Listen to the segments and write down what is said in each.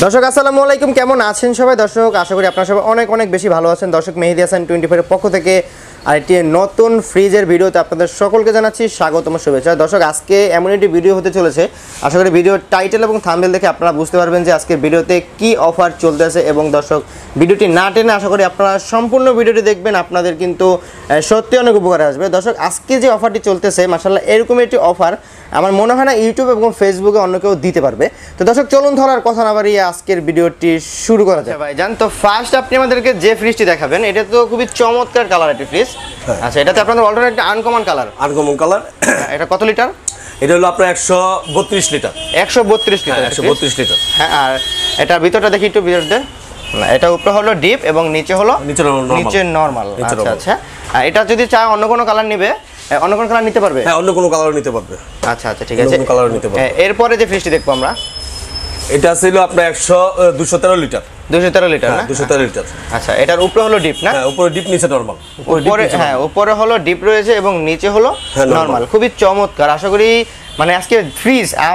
দর্শক আসসালামু আলাইকুম, কেমন আছেন সবাই? দর্শক আশা করি আপনারা সবাই অনেক অনেক বেশি ভালো আছেন। দর্শক মেহেদি হাসান 24 এর পক্ষ থেকে আরেকটি নতুন ফ্রিজের ভিডিওতে আপনাদের সকলকে জানাচ্ছি স্বাগতম, শুভেচ্ছা। দর্শক আজকে এমন একটি ভিডিও হতে চলেছে, আশা করি ভিডিওর টাইটেল এবং থাম্বনেল দেখে আপনারা বুঝতে পারবেন যে আজকের ভিডিওতে কি অফার চলতেছে। এবং দর্শক ভিডিওটি না টেনে আশা করি আপনারা সম্পূর্ণ ভিডিওটি দেখবেন, আপনাদের কিন্তু সত্যি অনেক উপকারে আসবে। দর্শক আজকে যে অফারটি চলতেছে মাশাআল্লাহ এরকম একটি অফার আমার মনে হয় না ইউটিউব এবং ফেসবুকে অন্য কেউ দিতে পারবে। তো দর্শক চলুন ধরার কথা না বাড়িয়ে আজকের ভিডিওটি শুরু করা যায়। ভাই জান, তো ফার্স্ট আপনি আমাদেরকে যে ফ্রিজটি দেখাবেন এটা তো খুবই চমৎকার কালার একটি ফ্রিজ। আচ্ছা, এটাতে আপনাদের অল্টারনেট একটা আনকমন কালার। এটা কত লিটার? এটা হলো আপনার 132 লিটার। 132 লিটার। 132 লিটার। হ্যাঁ, আর এটার ভিতরটা দেখি একটু ভিতরতে। না, এটা উপরে হলো ডিপ এবং নিচে হলো নিচে নরমাল। আচ্ছা আচ্ছা, এটা যদি চায় অন্য কোনো কালার নেবে, অন্য কোনো কালার নিতে পারবে? হ্যাঁ, অন্য কোনো কালার নিতে পারবে। আচ্ছা আচ্ছা, ঠিক আছে, অন্য কালার নিতে পারবে। এরপরে যে ফ্রিজটি দেখবো আমরা, এটা ছিল আপনার 213 লিটার। 213 লিটার না? 213 লিটার। আচ্ছা, এটার উপরে হলো ডিপ না? হ্যাঁ, উপরে ডিপ নিচে নরমাল। উপরে, হ্যাঁ, উপরে হলো ডিপ রয়েছে এবং নিচে হলো নরমাল। খুবই চমৎকার। আশা করি মানে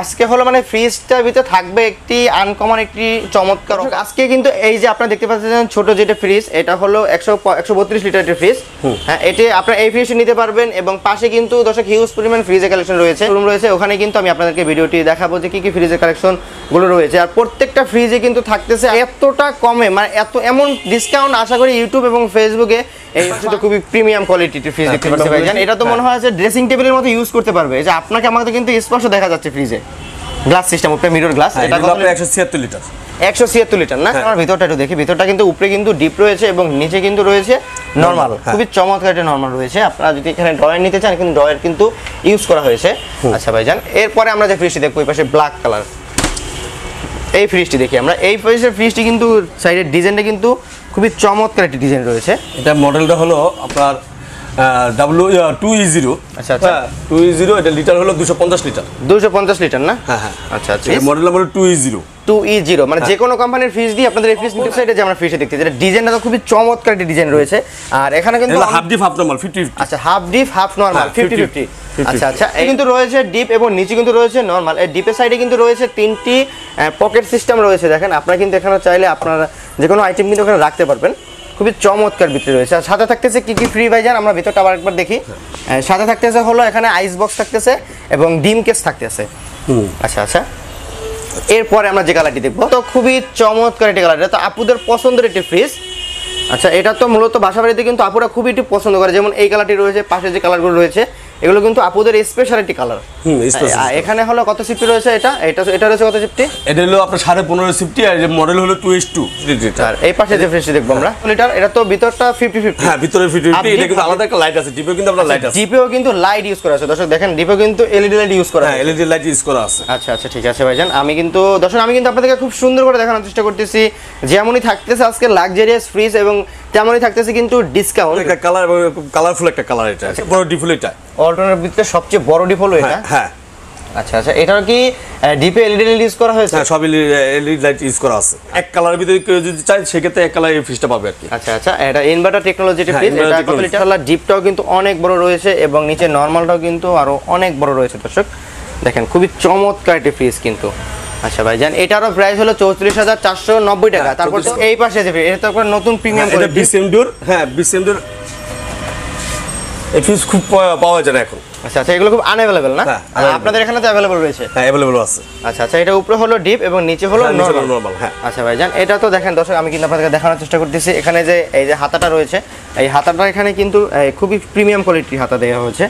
আজকে হলো মানে ফ্রিজটার ভিতরে থাকবে একটি আনকমন একটি চমৎকার। আজকে কিন্তু এই যে আপনারা দেখতে পাচ্ছেন ছোট যেটা ফ্রিজ, এটা হলো 132 লিটারের ফ্রিজ। হ্যাঁ, এটা আপনারা এই ফ্রিজটি নিতে পারবেন। এবং পাশে কিন্তু দর্শক হিউজ পরিমাণ ফ্রিজের কালেকশন রয়েছে, রুম রয়েছে, ওখানে কিন্তু আমি আপনাদেরকে ভিডিওটি দেখাবো যে কি কি ফ্রিজের কালেকশন গুলো রয়েছে। আর প্রত্যেকটা ফ্রিজে কিন্তু থাকতেছে এতটা কমে, মানে এমন ডিসকাউন্ট আশা করি ইউটিউব এবং ফেসবুকে এই তো খুবই প্রিমিয়াম কোয়ালিটির ফ্রিজ দেখতে পাচ্ছেন ভাইজান। এটা তো মনে হয় যে ড্রেসিং টেবিলের মতো ইউজ করতে পারবে। যে আপনাকে আমাদের কিন্তু স্পষ্ট দেখা যাচ্ছে ফ্রিজে গ্লাস সিস্টেম, উপরে মিরর গ্লাস। এটা কত? 176 লিটার। 176 লিটার না? আমার ভিতরটা একটু দেখি। ভিতরটা কিন্তু উপরে কিন্তু ডিপ রয়েছে এবং নিচে কিন্তু রয়েছে নরমাল। খুবই চমৎকার একটা নরমাল রয়েছে। আপনারা যদি এখানে ড্রয়ার নিতে চান কিন্তু ড্রয়ার কিন্তু ইউজ করা হয়েছে। আচ্ছা ভাইজান, এরপরে আমরা যে ফ্রিজটি দেখবো এই পাশে ব্ল্যাক কালার, এই ফ্রিজটি দেখি আমরা। এই ফ্রিজটি কিন্তু সাইডের ডিজাইনটা কিন্তু খুবই চমৎকার একটি ডিজাইন রয়েছে। এটা মডেলটা হলো আপনার W2E0। আচ্ছা আচ্ছা, 2E0। এটা লিটার হলো 250 লিটার। 250 লিটার না? হ্যাঁ হ্যাঁ। আচ্ছা আচ্ছা, এই মডেল নাম্বার 2E0। 2E0 মানে যে কোনো কোম্পানির ফ্রিজ দিয়ে আপনাদের এই ফ্রিজ নিতে সাইডে যে আমরা ফ্রিজে দেখতে, যেটা ডিজাইনটা তো খুবই চমৎকার একটি ডিজাইন রয়েছে। আর এখানে কিন্তু হাফ ডিপ হাফ নরমাল 50-50। আচ্ছা, হাফ ডিপ হাফ নরমাল 50-50। আচ্ছা আচ্ছা, এই কিন্তু রয়েছে ডিপ এবং নিচে কিন্তু রয়েছে নরমাল। এই ডিপের সাইডে কিন্তু রয়েছে তিনটি পকেট সিস্টেম রয়েছে। দেখেন, আপনারা কিন্তু এখানে চাইলে আপনারা যে কোনো আইটেম কিন্তু ওখানে রাখতে পারবেন। খুবই চমৎকার ভিতরে রয়েছে। আর সাথে থাকতেছে কি কি ফ্রি ভাইজান, আমরা ভিতরটা আবার একবার দেখি। সাথে থাকতেছে হলো এখানে আইস বক্স থাকতেছে এবং ডিম কেস থাকতেছে। আচ্ছা আচ্ছা, এরপরে আমরা যে কালারটি দেখবো তো খুবই চমৎকার একটি কালার। এটা তো আপুদের পছন্দের একটি ফ্রিজ। আচ্ছা, এটা তো মূলত বাসা বাড়িতে কিন্তু আপুরা খুবই একটু পছন্দ করে। যেমন এই কালারটি রয়েছে, পাশে যে কালারগুলো রয়েছে এগুলো কিন্তু আপুদের স্পেশাল একটি কালার। এখানে হলো কত সিফটি রয়েছে? এটা রয়েছে কত সিফটি? এটা হলো আপনার 15.5 সিফটি। আর মডেল হলো 2H2 লিটার। এই পাশে যে ফ্রিজটি দেখবো আমরা লিটার, এটা তো ভিতরটা 50-50। হ্যাঁ, ভিতরে 50-50। এটা কিন্তু আলাদা একটা লাইট আছে। ডিপেও কিন্তু আপনার লাইট আছে। ডিপেও কিন্তু লাইট ইউজ করা আছে। দর্শক দেখেন, ডিপেও কিন্তু এলইডি লাইট ইউজ করা আছে। হ্যাঁ, এলইডি লাইট ইউজ করা আছে। আচ্ছা আচ্ছা, ঠিক আছে ভাইজান। আমি কিন্তু আপনাদেরকে খুব সুন্দর করে দেখানোর চেষ্টা করতেছি। যেমনই থাকতেছে আজকে লাক্সারিয়াস ফ্রিজ এবং তেমনই থাকতেছে কিন্তু ডিসকাউন্ট। একটা কালার, কালারফুল একটা কালার। এটা বড় ডিপ হলো, এটা অল্টারনেট ভিতরে সবচেয়ে বড় ডিপ হলো এটা। হ্যাঁ। আচ্ছা আচ্ছা, এটাও কি ডিপে এলইডি লাইট ইউজ করা হয়েছে? হ্যাঁ, সব এলইডি লাইট ইউজ করা আছে। এক কালারের ভিতরে কেউ যদি চায় সেক্ষেত্রে এক কালার এই ফ্রিজটা পাবে আর কি। আচ্ছা আচ্ছা, এটা ইনভার্টার টেকনোলজির ফ্রিজ। এটা কত লিটার? ডিপটাও কিন্তু অনেক বড় রয়েছে এবং নিচে নরমালটাও কিন্তু আরো অনেক বড় রয়েছে। দর্শক দেখেন, খুবই চমৎকার একটি ফ্রিজ কিন্তু। আচ্ছা ভাইজান, এটারও প্রাইস হলো 34,490 টাকা। তারপর এই পাশে যে এটা তো একটা নতুন প্রিমিয়াম কোয়ালিটি বিসএম ডোর। হ্যাঁ, বিসএম ডোর এই ফ্রিজ খুব পাওয়া যায় এখন। আচ্ছা আচ্ছা, এগুলো খুব আনঅ্যাভেলেবল না? আপনাদের এখানে তো অ্যাভেলেবল রয়েছে? হ্যাঁ, অ্যাভেলেবল আছে। আচ্ছা আচ্ছা, এটা উপরে হলো ডিপ এবং নিচে হলো নরমাল। হ্যাঁ। আচ্ছা ভাইজান, এটা তো দেখেন দর্শক, আমি কিন্তু আপনাদেরকে দেখানোর চেষ্টা করতেছি। এখানে যে এই যে হাতাটা রয়েছে, এই হাতাটা এখানে কিন্তু খুবই প্রিমিয়াম কোয়ালিটির হাতা দেওয়া হয়েছে।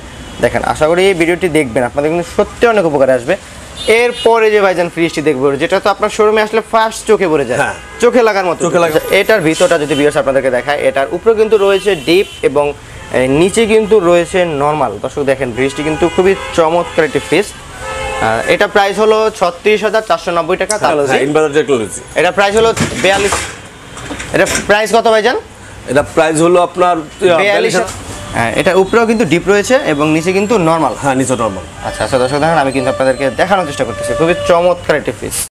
দেখেন, আশা করি এই ভিডিওটি দেখবেন, আপনাদের কিন্তু সত্যি অনেক উপকারে আসবে। এরপরে যে ভাইজান ফ্রিজটি দেখবো, যেটা তো আপনার শোরুমে আসলে ফার্স্ট চোখে পড়ে যায়, চোখে লাগার মতো। এটার ভিতরটা যদি ভিউয়ার্স আপনাদেরকে দেখায়, এটার উপরে কিন্তু রয়েছে ডিপ এবং নিচে কিন্তু রয়েছে নরমাল। দর্শক দেখেন, ফ্রিজটি কিন্তু খুবই চমৎকার একটি ফ্রিজ। এটা প্রাইস হলো 36,490 টাকা। এটা প্রাইস হলো 42। এটা প্রাইস কত ভাইজান? এটা প্রাইস হলো আপনার 42। হ্যাঁ, এটা উপরেও কিন্তু ডিপ রয়েছে এবং নিচে কিন্তু নরমাল। হ্যাঁ, নিচে নরমাল। আচ্ছা আচ্ছা, দর্শক দেখেন, আমি কিন্তু আপনাদেরকে দেখানোর চেষ্টা করতেছি। খুবই চমৎকার একটি ফ্রিজ।